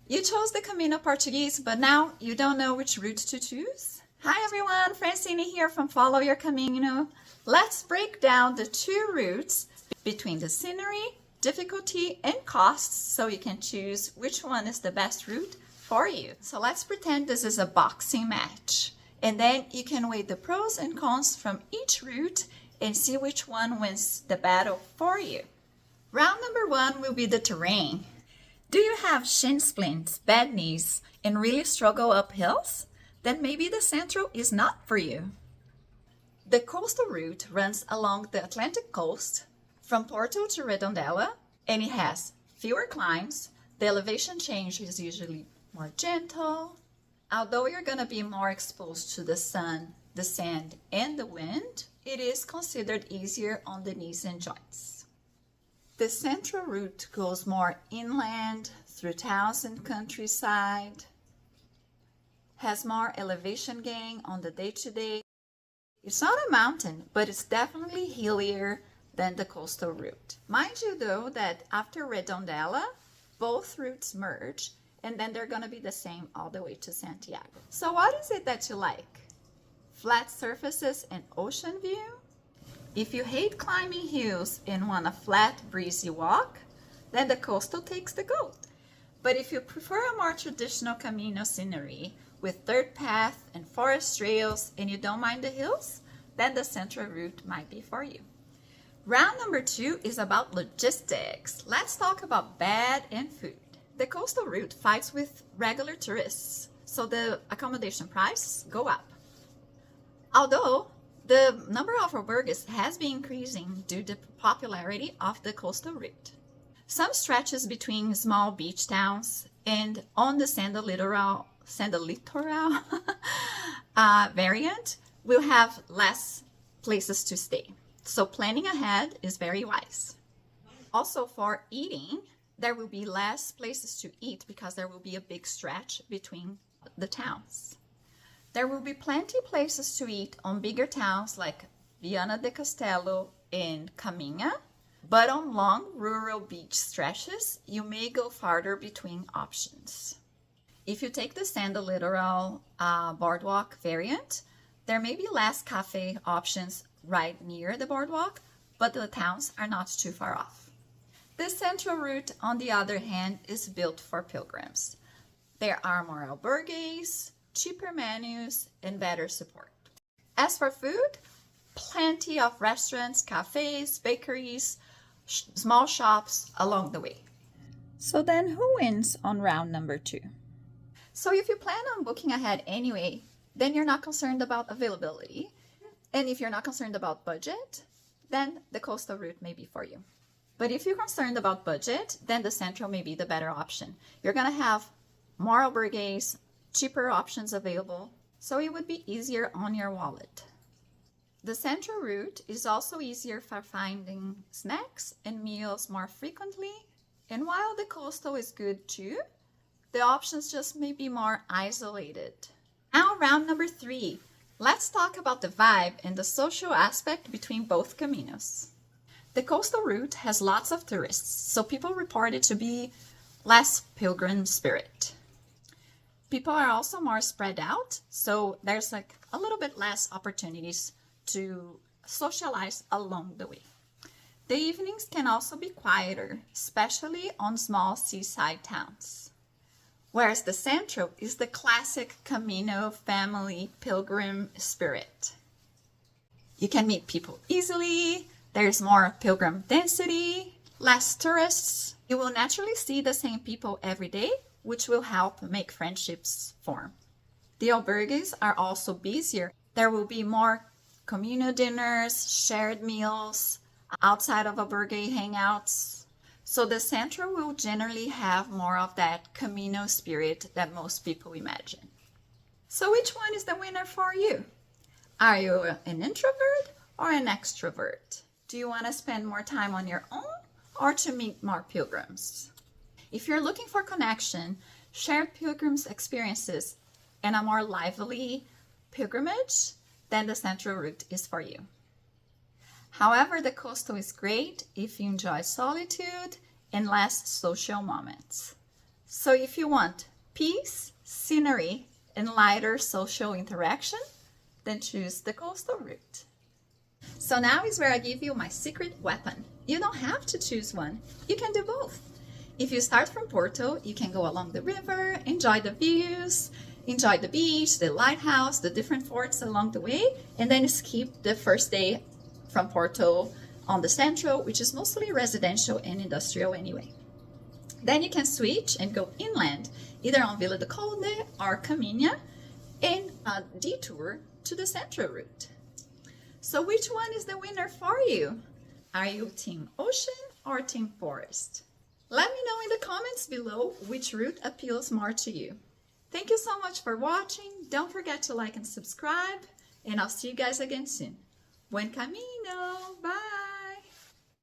You chose the Camino Portugues, but now you don't know which route to choose? Hi everyone, Francine here from Follow Your Camino. Let's break down the two routes between the scenery, difficulty, and costs so you can choose which one is the best route for you. So let's pretend this is a boxing match. And then you can weigh the pros and cons from each route and see which one wins the battle for you. Round number one will be the terrain. Do you have shin splints, bad knees, and really struggle up hills? Then maybe the Central is not for you. The coastal route runs along the Atlantic coast from Porto to Redondela, and it has fewer climbs. The elevation change is usually more gentle. Although you're going to be more exposed to the sun, the sand, and the wind, it is considered easier on the knees and joints. The Central route goes more inland, through towns and countryside, has more elevation gain on the day-to-day. It's not a mountain, but it's definitely hillier than the coastal route. Mind you though that after Redondela, both routes merge, and then they're going to be the same all the way to Santiago. So what is it that you like? Flat surfaces and ocean view? If you hate climbing hills and want a flat, breezy walk, then the coastal takes the gold. But if you prefer a more traditional Camino scenery with dirt path and forest trails and you don't mind the hills, then the Central route might be for you. Round number two is about logistics. Let's talk about bed and food. The coastal route fights with regular tourists, so the accommodation prices go up. Although the number of albergues has been increasing due to the popularity of the coastal route. Some stretches between small beach towns and on the Central Litoral variant will have less places to stay. So planning ahead is very wise. Also for eating, there will be less places to eat because there will be a big stretch between the towns. There will be plenty places to eat on bigger towns like Viana do Castelo and Caminha, but on long rural beach stretches, you may go farther between options. If you take the Central Litoral boardwalk variant, there may be less cafe options right near the boardwalk, but the towns are not too far off. The Central route, on the other hand, is built for pilgrims. There are more albergues, cheaper menus, and better support. As for food, plenty of restaurants, cafes, bakeries, small shops along the way. So then who wins on round number two? So if you plan on booking ahead anyway, then you're not concerned about availability. And if you're not concerned about budget, then the coastal route may be for you. But if you're concerned about budget, then the Central may be the better option. You're going to have more albergues, cheaper options available, so it would be easier on your wallet. The Central route is also easier for finding snacks and meals more frequently, and while the coastal is good too, the options just may be more isolated. Now round number three, let's talk about the vibe and the social aspect between both Caminos. The coastal route has lots of tourists, so people report it to be less pilgrim spirit. People are also more spread out, so there's like a little bit less opportunities to socialize along the way. The evenings can also be quieter, especially on small seaside towns. Whereas the Central is the classic Camino family pilgrim spirit. You can meet people easily, there's more pilgrim density, less tourists. You will naturally see the same people every day, which will help make friendships form. The albergues are also busier. There will be more communal dinners, shared meals, outside of albergue hangouts. So the Central will generally have more of that Camino spirit that most people imagine. So which one is the winner for you? Are you an introvert or an extrovert? Do you want to spend more time on your own or to meet more pilgrims? If you're looking for connection, shared pilgrims experiences, and a more lively pilgrimage, then the Central route is for you. However, the coastal is great if you enjoy solitude and less social moments. So if you want peace, scenery, and lighter social interaction, then choose the coastal route. So now is where I give you my secret weapon. You don't have to choose one. You can do both. If you start from Porto, you can go along the river, enjoy the views, enjoy the beach, the lighthouse, the different forts along the way, and then skip the first day from Porto on the Central, which is mostly residential and industrial anyway. Then you can switch and go inland, either on Vila do Conde or Caminha, and a detour to the Central route. So which one is the winner for you? Are you Team Ocean or Team Forest? Let me know in the comments below which route appeals more to you. Thank you so much for watching. Don't forget to like and subscribe, and I'll see you guys again soon. Buen camino! Bye!